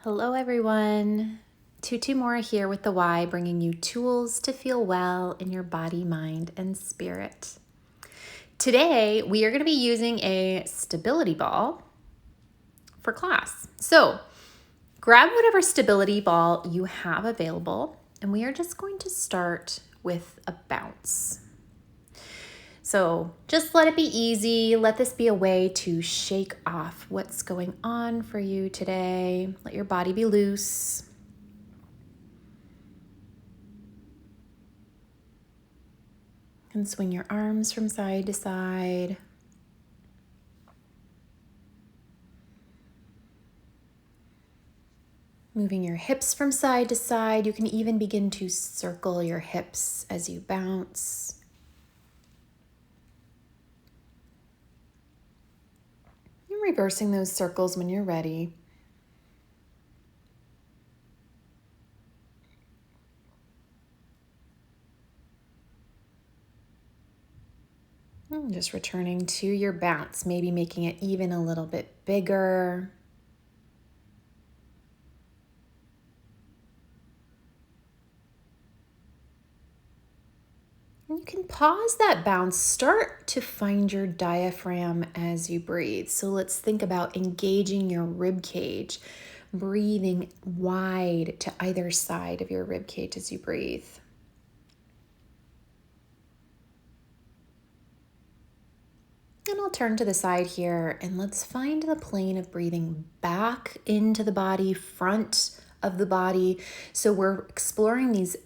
Hello, everyone. Tutu Mora here with the Y, bringing you tools to feel well in your body, mind, and spirit. Today, we are going to be using a stability ball for class. So, grab whatever stability ball you have available, and we are just going to start with a bounce. So just let it be easy. Let this be a way to shake off what's going on for you today. Let your body be loose. And swing your arms from side to side. Moving your hips from side to side. You can even begin to circle your hips as you bounce. And reversing those circles when you're ready. And just returning to your bounce, maybe making it even a little bit bigger. You can pause that bounce, start to find your diaphragm as you breathe. So let's think about engaging your rib cage, breathing wide to either side of your rib cage as you breathe. And I'll turn to the side here and let's find the plane of breathing back into the body, front of the body. So we're exploring these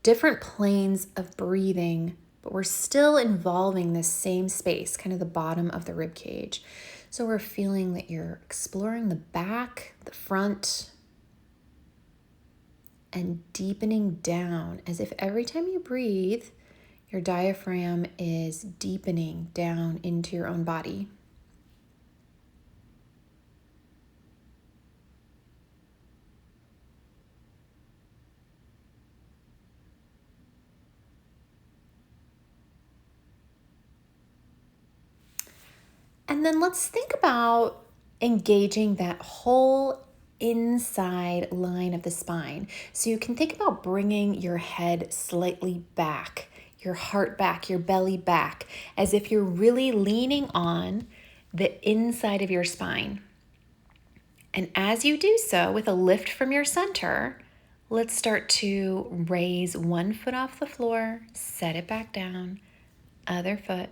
different planes of breathing, but we're still involving this same space, kind of the bottom of the rib cage. So we're feeling that you're exploring the back, the front, and deepening down as if every time you breathe, your diaphragm is deepening down into your own body. And then let's think about engaging that whole inside line of the spine. So you can think about bringing your head slightly back, your heart back, your belly back, as if you're really leaning on the inside of your spine. And as you do so, with a lift from your center, let's start to raise one foot off the floor, set it back down, other foot,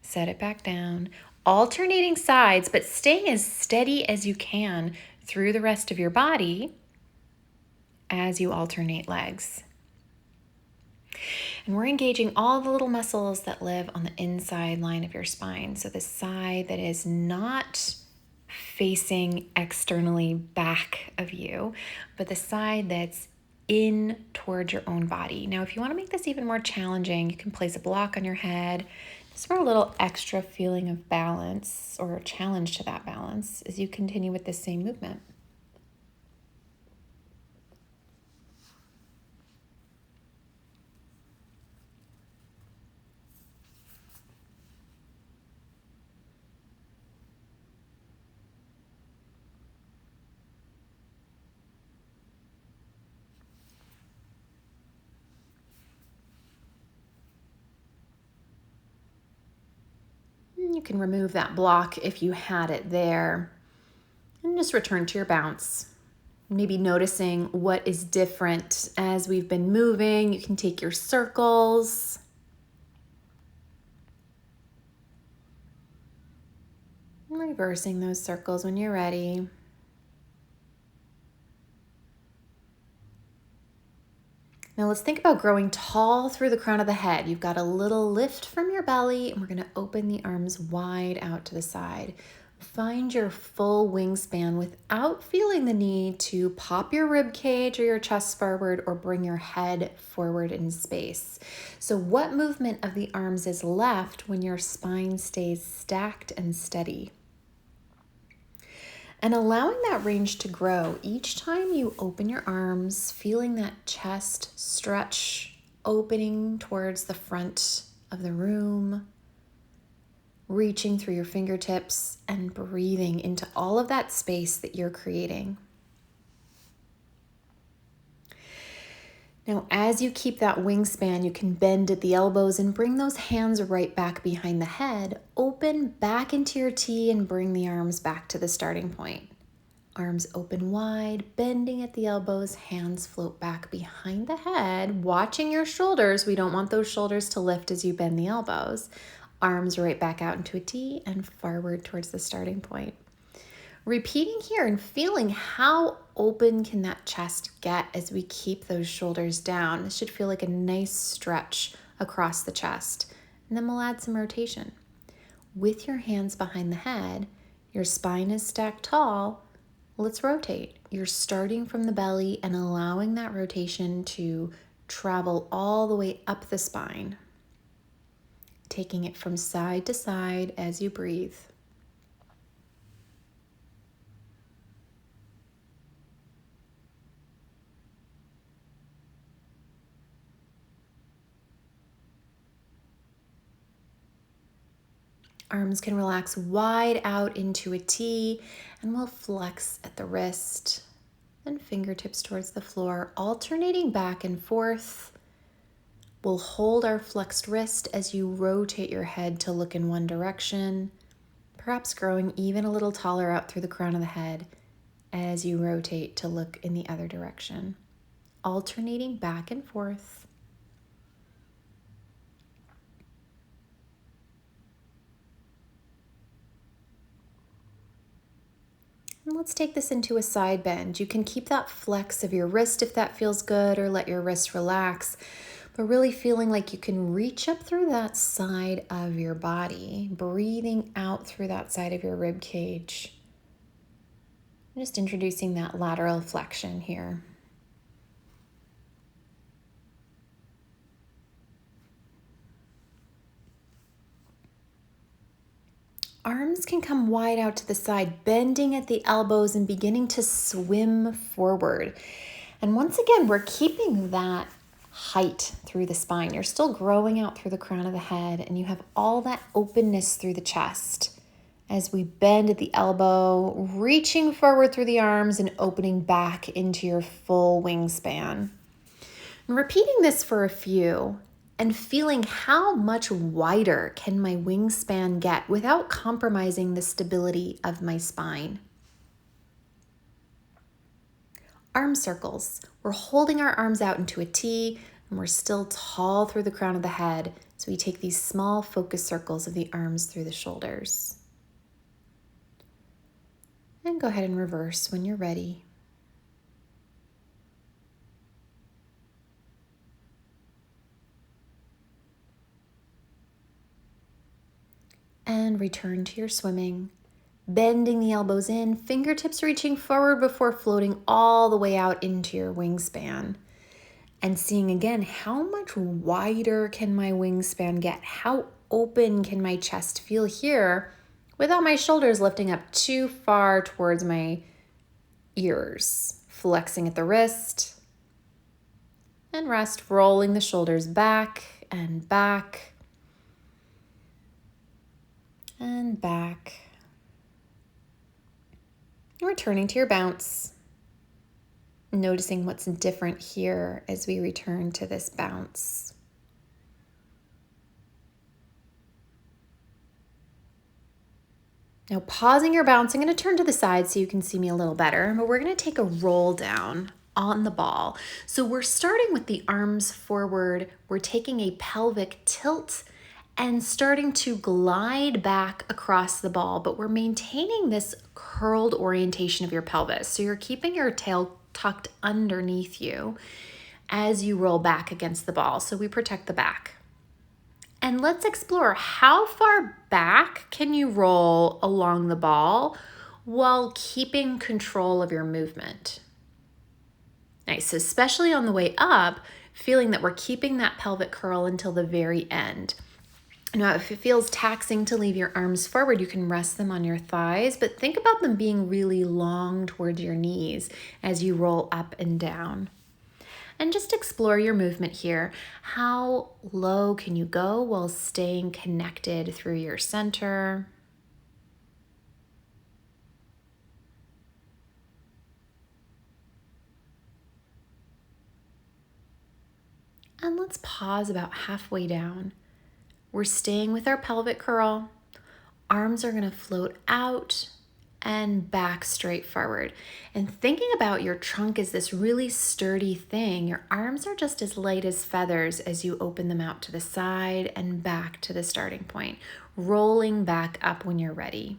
set it back down, alternating sides, but staying as steady as you can through the rest of your body as you alternate legs. And we're engaging all the little muscles that live on the inside line of your spine. So the side that is not facing externally back of you, but the side that's in towards your own body. Now, if you want to make this even more challenging, you can place a block on your head just for a little extra feeling of balance or a challenge to that balance as you continue with this same movement. You can remove that block if you had it there and just return to your bounce. Maybe noticing what is different as we've been moving. You can take your circles. Reversing those circles when you're ready. Now let's think about growing tall through the crown of the head. You've got a little lift from your belly, and we're going to open the arms wide out to the side. Find your full wingspan without feeling the need to pop your rib cage or your chest forward or bring your head forward in space. So what movement of the arms is left when your spine stays stacked and steady? And allowing that range to grow each time you open your arms, feeling that chest stretch, opening towards the front of the room, reaching through your fingertips and breathing into all of that space that you're creating. Now, as you keep that wingspan, you can bend at the elbows and bring those hands right back behind the head. Open back into your T and bring the arms back to the starting point. Arms open wide, bending at the elbows, hands float back behind the head, watching your shoulders. We don't want those shoulders to lift as you bend the elbows. Arms right back out into a T and forward towards the starting point. Repeating here and feeling how open can that chest get as we keep those shoulders down. This should feel like a nice stretch across the chest. And then we'll add some rotation. With your hands behind the head, your spine is stacked tall. Let's rotate. You're starting from the belly and allowing that rotation to travel all the way up the spine. Taking it from side to side as you breathe. Arms can relax wide out into a T, and we'll flex at the wrist, then fingertips towards the floor, alternating back and forth. We'll hold our flexed wrist as you rotate your head to look in one direction, perhaps growing even a little taller out through the crown of the head as you rotate to look in the other direction, alternating back and forth. And let's take this into a side bend. You can keep that flex of your wrist if that feels good, or let your wrist relax, but really feeling like you can reach up through that side of your body, breathing out through that side of your rib cage. Just introducing that lateral flexion here. Arms can come wide out to the side, bending at the elbows and beginning to swim forward. And once again, we're keeping that height through the spine. You're still growing out through the crown of the head, and you have all that openness through the chest as we bend at the elbow, reaching forward through the arms and opening back into your full wingspan. And repeating this for a few and feeling how much wider can my wingspan get without compromising the stability of my spine. Arm circles. We're holding our arms out into a T, and we're still tall through the crown of the head. So we take these small focus circles of the arms through the shoulders. And go ahead and reverse when you're ready. And return to your swimming. Bending the elbows in, fingertips reaching forward before floating all the way out into your wingspan. And seeing again, how much wider can my wingspan get? How open can my chest feel here without my shoulders lifting up too far towards my ears? Flexing at the wrist. And rest, rolling the shoulders back and back. And back. Returning to your bounce. Noticing what's different here as we return to this bounce. Now pausing your bounce, I'm going to turn to the side so you can see me a little better, but we're going to take a roll down on the ball. So we're starting with the arms forward. We're taking a pelvic tilt and starting to glide back across the ball, but we're maintaining this curled orientation of your pelvis. So you're keeping your tail tucked underneath you as you roll back against the ball. So we protect the back. And let's explore how far back can you roll along the ball while keeping control of your movement. Nice, especially on the way up, feeling that we're keeping that pelvic curl until the very end. Now, if it feels taxing to leave your arms forward, you can rest them on your thighs, but think about them being really long towards your knees as you roll up and down. And just explore your movement here. How low can you go while staying connected through your center? And let's pause about halfway down. We're staying with our pelvic curl. Arms are going to float out and back straight forward. And thinking about your trunk as this really sturdy thing, your arms are just as light as feathers as you open them out to the side and back to the starting point, rolling back up when you're ready.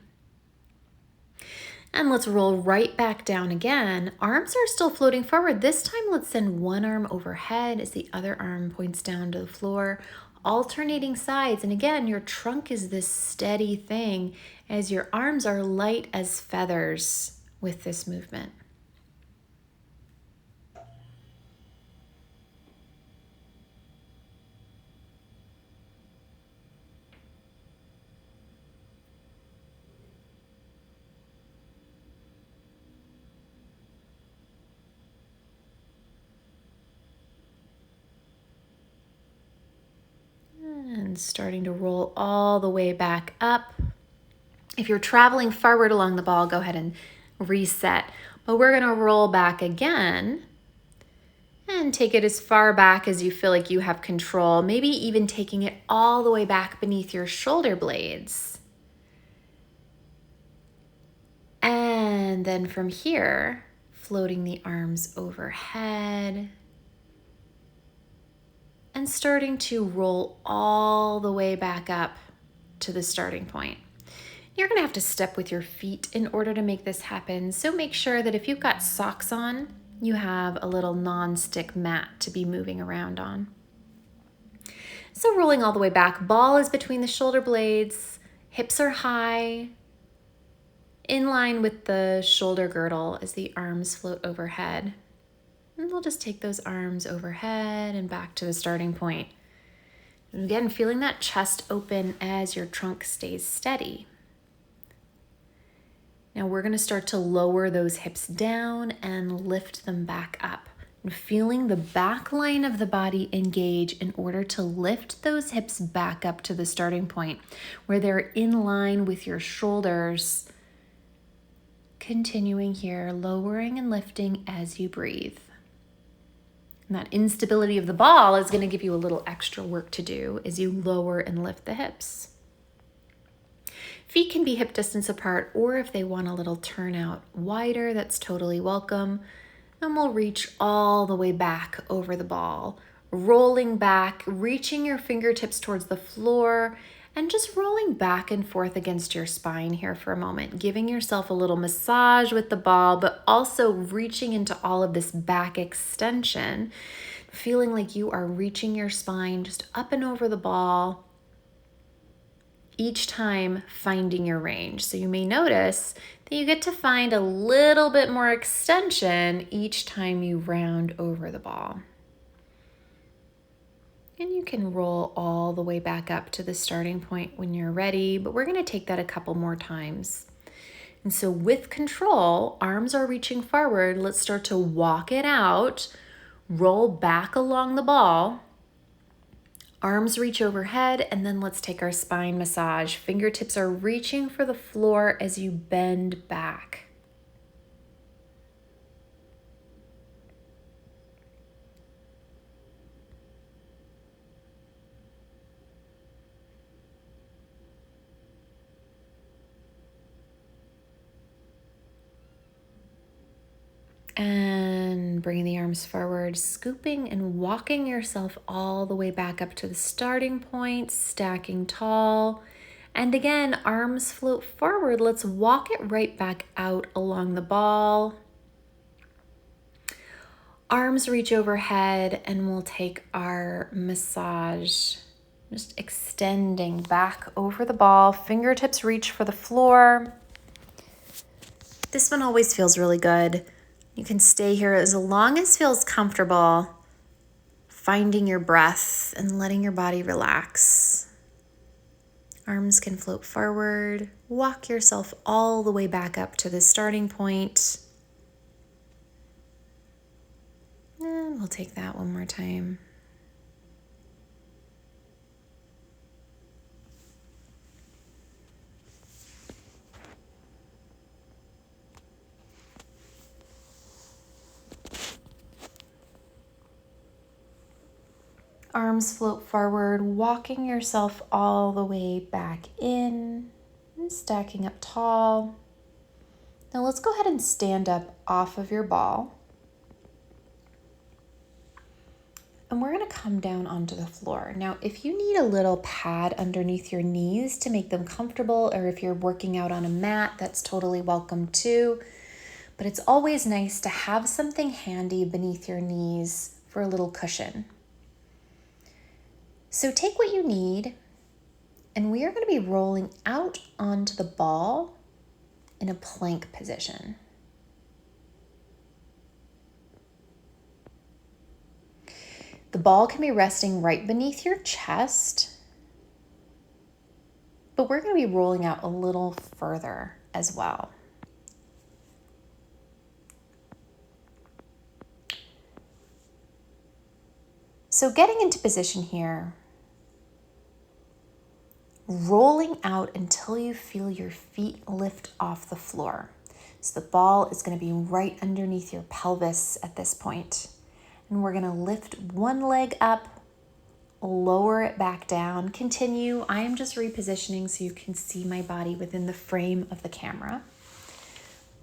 And let's roll right back down again. Arms are still floating forward. This time, let's send one arm overhead as the other arm points down to the floor, alternating sides. And again, your trunk is this steady thing as your arms are light as feathers with this movement. And starting to roll all the way back up. If you're traveling forward along the ball, go ahead and reset. But we're going to roll back again and take it as far back as you feel like you have control, maybe even taking it all the way back beneath your shoulder blades. And then from here, floating the arms overhead and starting to roll all the way back up to the starting point. You're going to have to step with your feet in order to make this happen. So make sure that if you've got socks on, you have a little non-stick mat to be moving around on. So rolling all the way back, ball is between the shoulder blades, hips are high, in line with the shoulder girdle as the arms float overhead. And we'll just take those arms overhead and back to the starting point. And again, feeling that chest open as your trunk stays steady. Now we're going to start to lower those hips down and lift them back up. And feeling the back line of the body engage in order to lift those hips back up to the starting point where they're in line with your shoulders. Continuing here, lowering and lifting as you breathe. And that instability of the ball is going to give you a little extra work to do as you lower and lift the hips. Feet can be hip distance apart, or if they want a little turnout wider, that's totally welcome. And we'll reach all the way back over the ball, rolling back, reaching your fingertips towards the floor, and just rolling back and forth against your spine here for a moment, giving yourself a little massage with the ball, but also reaching into all of this back extension, feeling like you are reaching your spine just up and over the ball, each time finding your range. So you may notice that you get to find a little bit more extension each time you round over the ball. And you can roll all the way back up to the starting point when you're ready, but we're going to take that a couple more times. And so with control, arms are reaching forward. Let's start to walk it out, roll back along the ball. Arms reach overhead, and then let's take our spine massage. Fingertips are reaching for the floor as you bend back. And bringing the arms forward, scooping and walking yourself all the way back up to the starting point, stacking tall. And again, arms float forward. Let's walk it right back out along the ball. Arms reach overhead, and we'll take our massage, just extending back over the ball. Fingertips reach for the floor. This one always feels really good. You can stay here as long as feels comfortable, finding your breath and letting your body relax. Arms can float forward. Walk yourself all the way back up to the starting point. And we'll take that one more time. Arms float forward, walking yourself all the way back in and stacking up tall. Now let's go ahead and stand up off of your ball. And we're going to come down onto the floor. Now, if you need a little pad underneath your knees to make them comfortable, or if you're working out on a mat, that's totally welcome too. But it's always nice to have something handy beneath your knees for a little cushion. So take what you need, and we are going to be rolling out onto the ball in a plank position. The ball can be resting right beneath your chest, but we're going to be rolling out a little further as well. So getting into position here, rolling out until you feel your feet lift off the floor. So the ball is going to be right underneath your pelvis at this point. And we're going to lift one leg up, lower it back down, continue. I am just repositioning so you can see my body within the frame of the camera.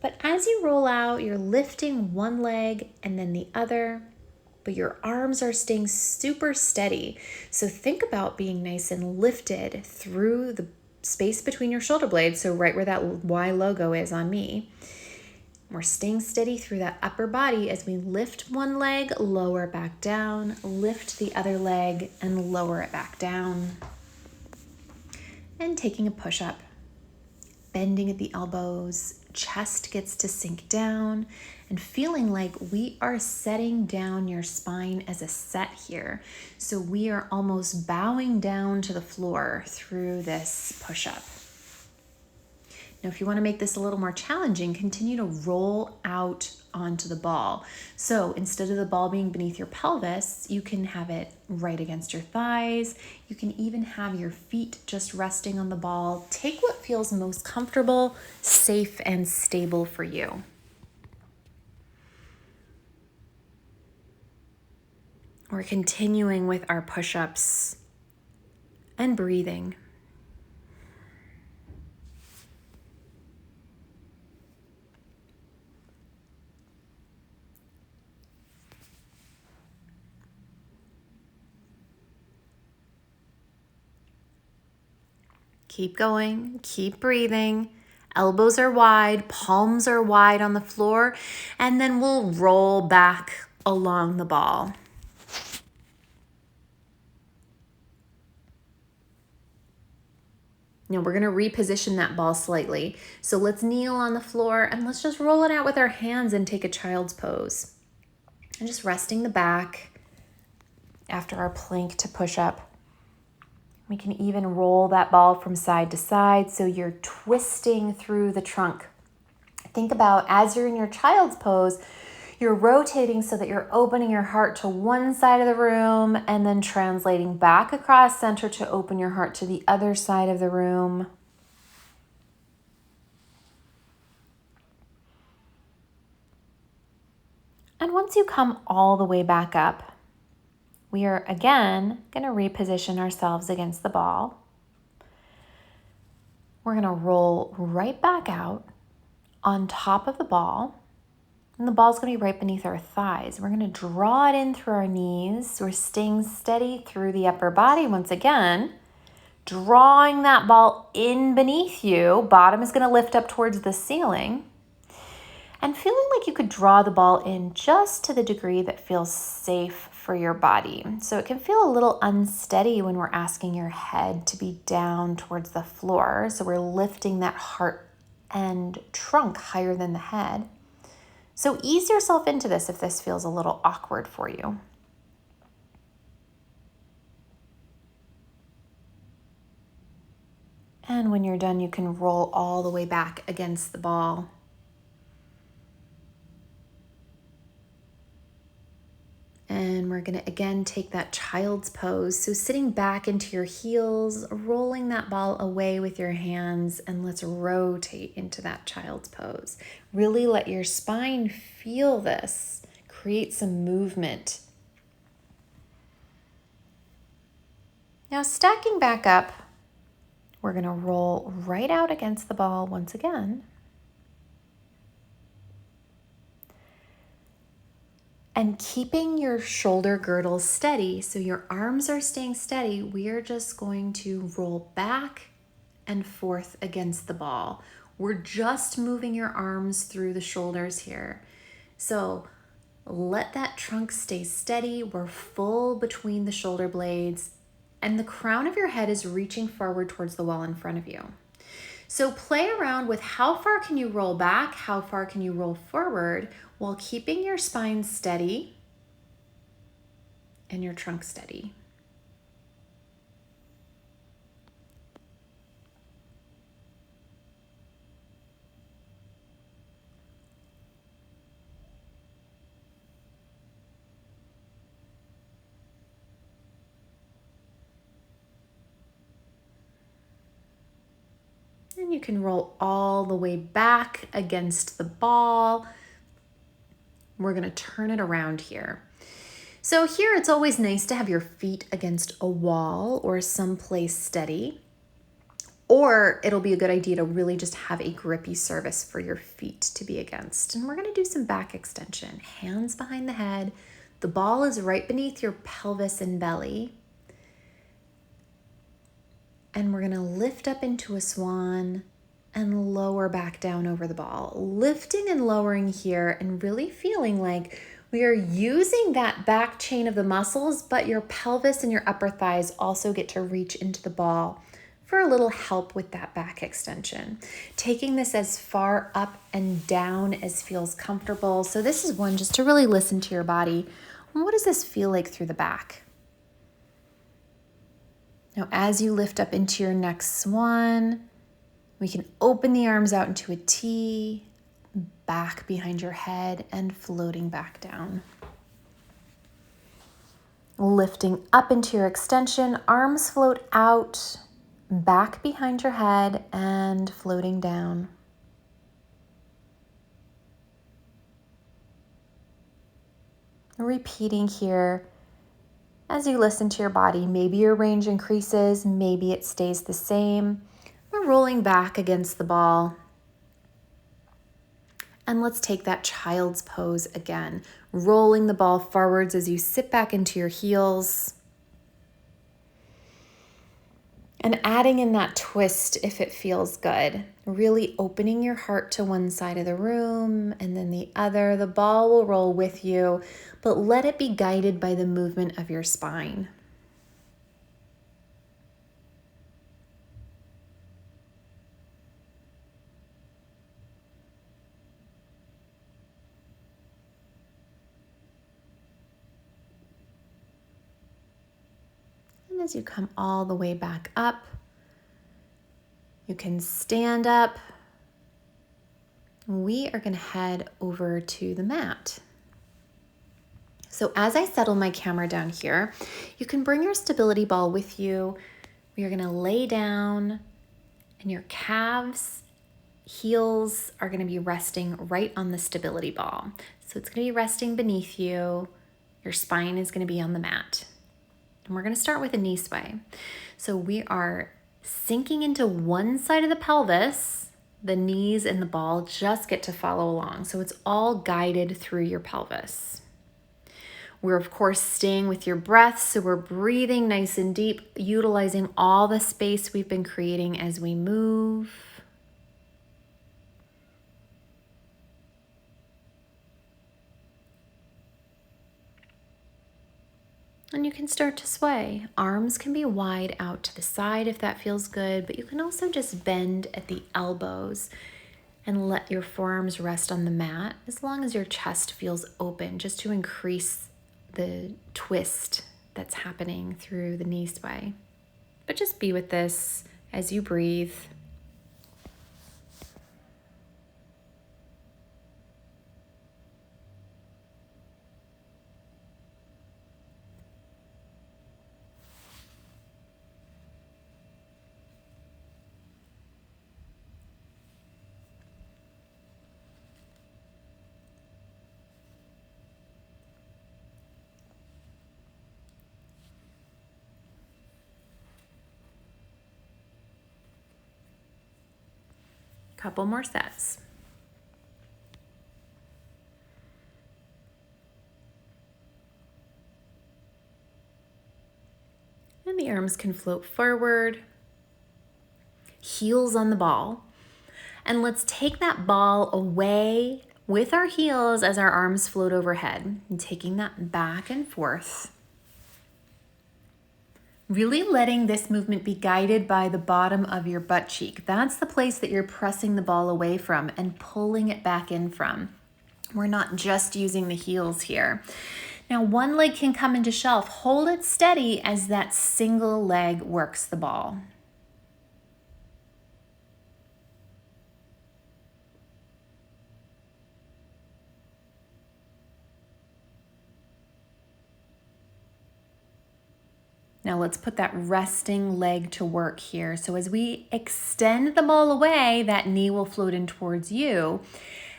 But as you roll out, you're lifting one leg and then the other, but your arms are staying super steady. So think about being nice and lifted through the space between your shoulder blades. So right where that Y logo is on me. We're staying steady through that upper body as we lift one leg, lower it back down, lift the other leg and lower it back down. And taking a push-up, bending at the elbows, chest gets to sink down, and feeling like we are setting down your spine as a set here. So we are almost bowing down to the floor through this push-up. Now, if you want to make this a little more challenging, continue to roll out onto the ball. So instead of the ball being beneath your pelvis, you can have it right against your thighs. You can even have your feet just resting on the ball. Take what feels most comfortable, safe, and stable for you. We're continuing with our push-ups and breathing. Keep going, keep breathing. Elbows are wide, palms are wide on the floor, and then we'll roll back along the ball. Now we're going to reposition that ball slightly. So let's kneel on the floor and let's just roll it out with our hands and take a child's pose. And just resting the back after our plank to push up. We can even roll that ball from side to side so you're twisting through the trunk. Think about as you're in your child's pose, you're rotating so that you're opening your heart to one side of the room and then translating back across center to open your heart to the other side of the room. And once you come all the way back up, we are again going to reposition ourselves against the ball. We're going to roll right back out on top of the ball. And the ball's going to be right beneath our thighs. We're going to draw it in through our knees. We're staying steady through the upper body once again. Drawing that ball in beneath you. Bottom is going to lift up towards the ceiling. And feeling like you could draw the ball in just to the degree that feels safe for your body. So it can feel a little unsteady when we're asking your head to be down towards the floor. So we're lifting that heart and trunk higher than the head. So ease yourself into this if this feels a little awkward for you. And when you're done, you can roll all the way back against the ball. And we're gonna again take that child's pose. So sitting back into your heels, rolling that ball away with your hands, and let's rotate into that child's pose. Really let your spine feel this. Create some movement. Now stacking back up, we're going to roll right out against the ball once again. And keeping your shoulder girdles steady, so your arms are staying steady, we are just going to roll back and forth against the ball. We're just moving your arms through the shoulders here. So let that trunk stay steady. We're full between the shoulder blades, and the crown of your head is reaching forward towards the wall in front of you. So play around with how far can you roll back, how far can you roll forward while keeping your spine steady and your trunk steady. And you can roll all the way back against the ball. We're going to turn it around here. So here it's always nice to have your feet against a wall or someplace steady, or it'll be a good idea to really just have a grippy surface for your feet to be against. And we're going to do some back extension, hands behind the head. The ball is right beneath your pelvis and belly. And we're going to lift up into a swan and lower back down over the ball, lifting and lowering here and really feeling like we are using that back chain of the muscles, but your pelvis and your upper thighs also get to reach into the ball for a little help with that back extension. Taking this as far up and down as feels comfortable. So this is one just to really listen to your body. What does this feel like through the back? Now, as you lift up into your next swan, we can open the arms out into a T, back behind your head and floating back down. Lifting up into your extension, arms float out, back behind your head and floating down. Repeating here. As you listen to your body, maybe your range increases, maybe it stays the same. We're rolling back against the ball. And let's take that child's pose again. Rolling the ball forwards as you sit back into your heels. And adding in that twist if it feels good. Really opening your heart to one side of the room and then the other. The ball will roll with you, but let it be guided by the movement of your spine. And as you come all the way back up, you can stand up. We are going to head over to the mat. So as I settle my camera down here, you can bring your stability ball with you. We are going to lay down and your calves, heels are going to be resting right on the stability ball. So it's going to be resting beneath you. Your spine is going to be on the mat. And we're going to start with a knee sway. So we are sinking into one side of the pelvis. The knees and the ball just get to follow along. So it's all guided through your pelvis. We're of course staying with your breath. So we're breathing nice and deep, utilizing all the space we've been creating as we move. And you can start to sway. Arms can be wide out to the side if that feels good, but you can also just bend at the elbows and let your forearms rest on the mat as long as your chest feels open, just to increase the twist that's happening through the knee sway. But just be with this as you breathe. Couple more sets. And the arms can float forward, heels on the ball. And let's take that ball away with our heels as our arms float overhead, and taking that back and forth. Really letting this movement be guided by the bottom of your butt cheek. That's the place that you're pressing the ball away from and pulling it back in from. We're not just using the heels here. Now, one leg can come into shelf. Hold it steady as that single leg works the ball. Now let's put that resting leg to work here. So as we extend the ball away, that knee will float in towards you.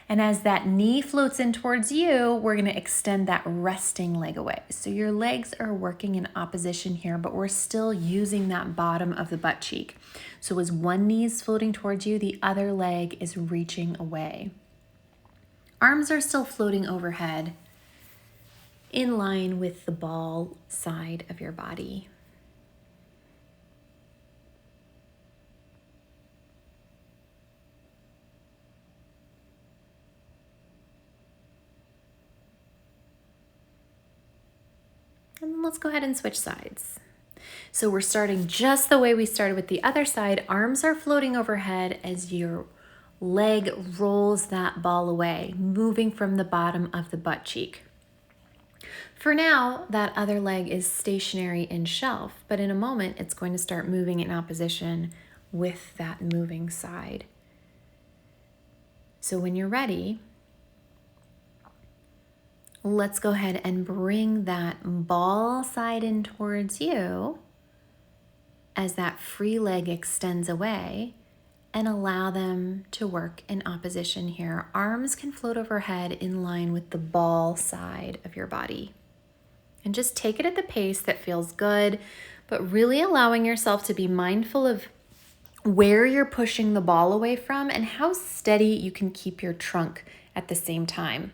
And as that knee floats in towards you, we're going to extend that resting leg away. So your legs are working in opposition here, but we're still using that bottom of the butt cheek. So as one knee is floating towards you, the other leg is reaching away. Arms are still floating overhead in line with the ball side of your body. And then let's go ahead and switch sides. So we're starting just the way we started with the other side. Arms are floating overhead as your leg rolls that ball away, moving from the bottom of the butt cheek. For now, that other leg is stationary in shelf, but in a moment, it's going to start moving in opposition with that moving side. So when you're ready, let's go ahead and bring that ball side in towards you as that free leg extends away, and allow them to work in opposition here. Arms can float overhead in line with the ball side of your body. And just take it at the pace that feels good, but really allowing yourself to be mindful of where you're pushing the ball away from and how steady you can keep your trunk at the same time.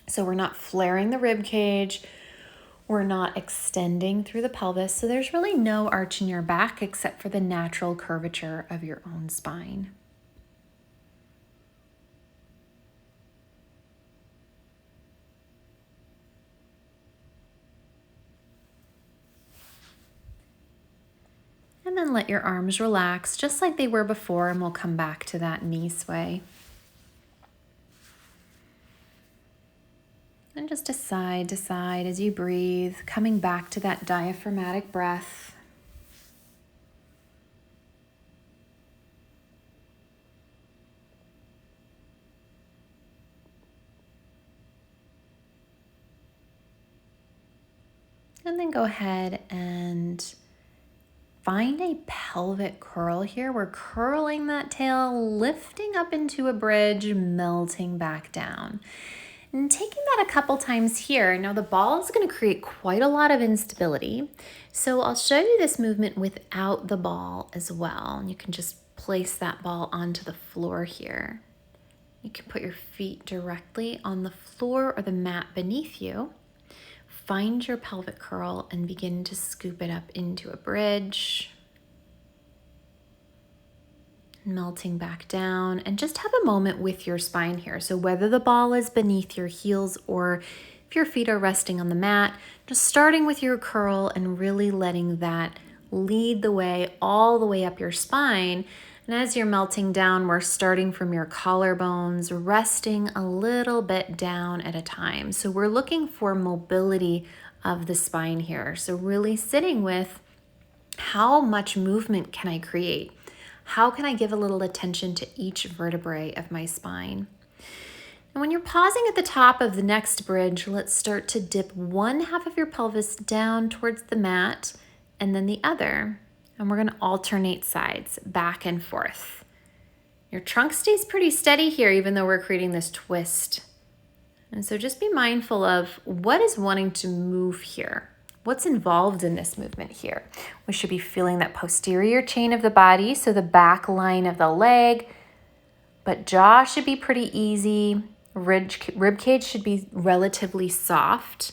So we're not flaring the rib cage, we're not extending through the pelvis, so there's really no arch in your back except for the natural curvature of your own spine. And then let your arms relax just like they were before, and we'll come back to that knee sway. And just to side as you breathe, coming back to that diaphragmatic breath. And then go ahead and find a pelvic curl here. We're curling that tail, lifting up into a bridge, melting back down. And taking that a couple times here. Now the ball is going to create quite a lot of instability. So I'll show you this movement without the ball as well. And you can just place that ball onto the floor here. You can put your feet directly on the floor or the mat beneath you. Find your pelvic curl and begin to scoop it up into a bridge. Melting back down, and just have a moment with your spine here. So whether the ball is beneath your heels or if your feet are resting on the mat, just starting with your curl and really letting that lead the way all the way up your spine. And as you're melting down, we're starting from your collarbones, resting a little bit down at a time. So we're looking for mobility of the spine here. So really sitting with how much movement can I create? How can I give a little attention to each vertebrae of my spine? And when you're pausing at the top of the next bridge, let's start to dip one half of your pelvis down towards the mat and then the other. And we're going to alternate sides, back and forth. Your trunk stays pretty steady here, even though we're creating this twist. And so just be mindful of what is wanting to move here. What's involved in this movement here? We should be feeling that posterior chain of the body, so the back line of the leg, but jaw should be pretty easy. Rib cage should be relatively soft.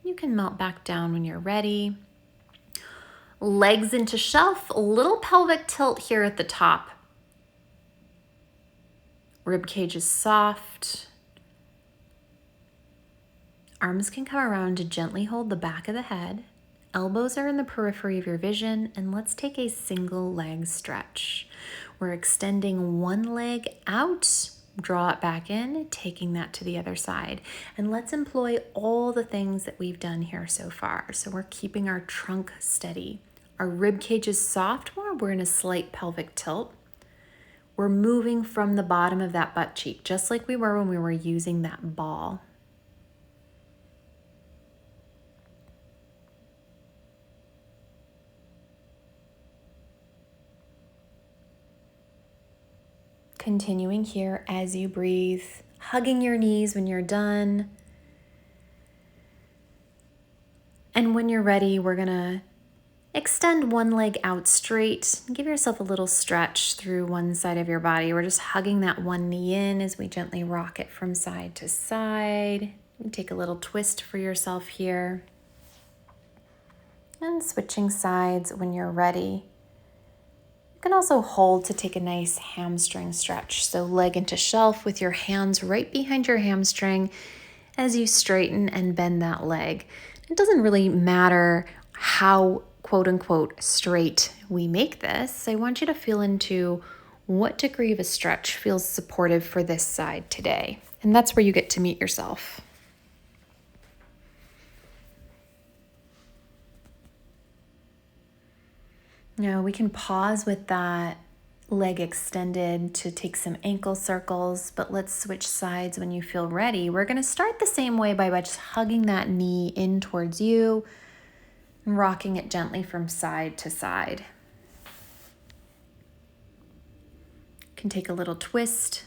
You can melt back down when you're ready. Legs into shelf, a little pelvic tilt here at the top. Rib cage is soft. Arms can come around to gently hold the back of the head. Elbows are in the periphery of your vision, and let's take a single leg stretch. We're extending one leg out, draw it back in, taking that to the other side. And let's employ all the things that we've done here so far. So we're keeping our trunk steady. Our rib cage is soft, we're in a slight pelvic tilt. We're moving from the bottom of that butt cheek, just like we were when we were using that ball. Continuing here as you breathe, hugging your knees when you're done. And when you're ready, we're gonna extend one leg out straight. Give yourself a little stretch through one side of your body. We're just hugging that one knee in as we gently rock it from side to side. You take a little twist for yourself here. And switching sides when you're ready. You can also hold to take a nice hamstring stretch. So leg into shelf with your hands right behind your hamstring as you straighten and bend that leg. It doesn't really matter how quote unquote straight we make this. I want you to feel into what degree of a stretch feels supportive for this side today. And that's where you get to meet yourself. Now we can pause with that leg extended to take some ankle circles, but let's switch sides when you feel ready. We're going to start the same way by just hugging that knee in towards you and rocking it gently from side to side. You can take a little twist.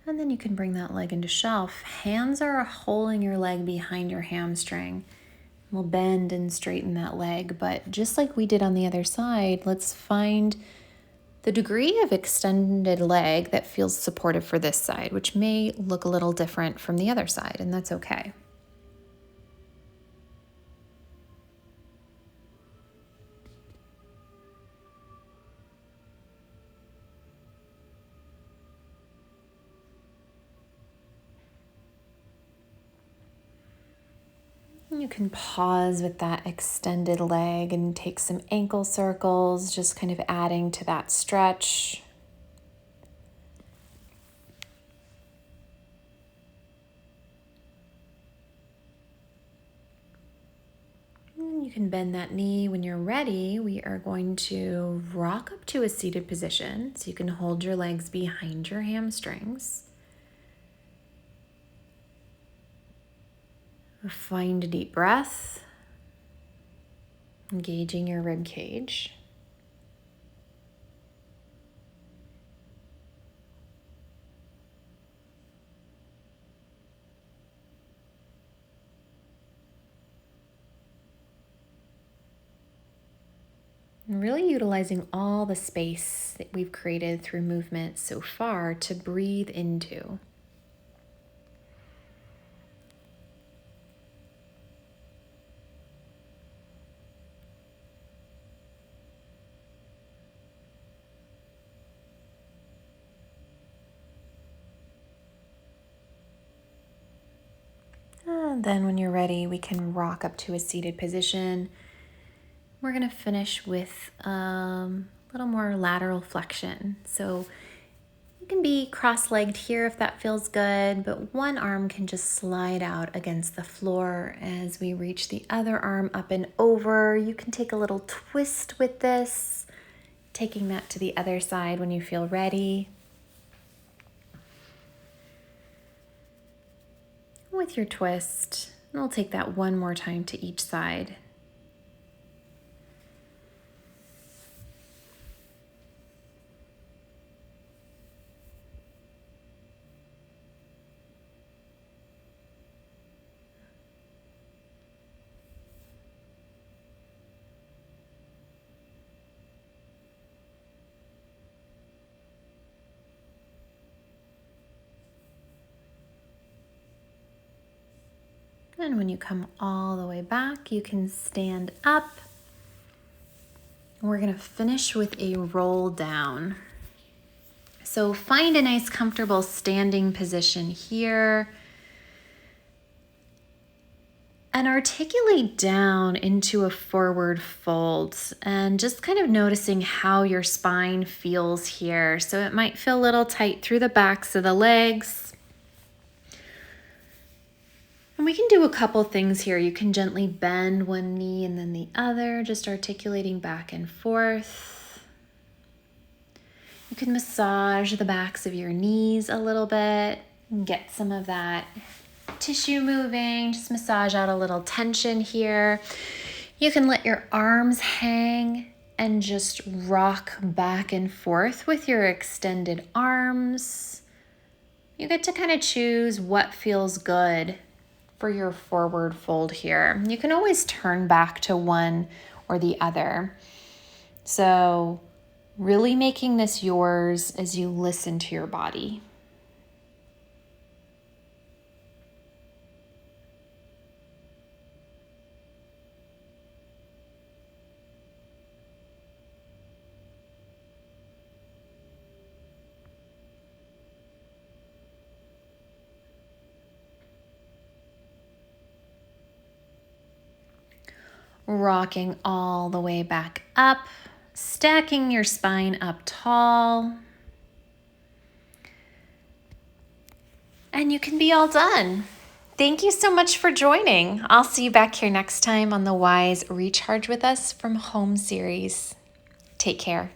And then you can bring that leg into shelf. Hands are holding your leg behind your hamstring. We'll bend and straighten that leg, but just like we did on the other side, let's find the degree of extended leg that feels supportive for this side, which may look a little different from the other side, and that's okay. You can pause with that extended leg and take some ankle circles, just kind of adding to that stretch. And you can bend that knee. When you're ready, we are going to rock up to a seated position. So you can hold your legs behind your hamstrings. Find a deep breath, engaging your rib cage. And really utilizing all the space that we've created through movement so far to breathe into. And then when you're ready, we can rock up to a seated position. We're going to finish with a little more lateral flexion. So you can be cross-legged here if that feels good, but one arm can just slide out against the floor as we reach the other arm up and over. You can take a little twist with this, taking that to the other side when you feel ready. With your twist, and we'll take that one more time to each side. And when you come all the way back, you can stand up. We're going to finish with a roll down. So find a nice comfortable standing position here. And articulate down into a forward fold and just kind of noticing how your spine feels here. So it might feel a little tight through the backs of the legs. And we can do a couple things here. You can gently bend one knee and then the other, just articulating back and forth. You can massage the backs of your knees a little bit and get some of that tissue moving. Just massage out a little tension here. You can let your arms hang and just rock back and forth with your extended arms. You get to kind of choose what feels good for your forward fold here. You can always turn back to one or the other. So really making this yours as you listen to your body. Rocking all the way back up, stacking your spine up tall. And you can be all done. Thank you so much for joining. I'll see you back here next time on the Wise Recharge with Us from Home series. Take care.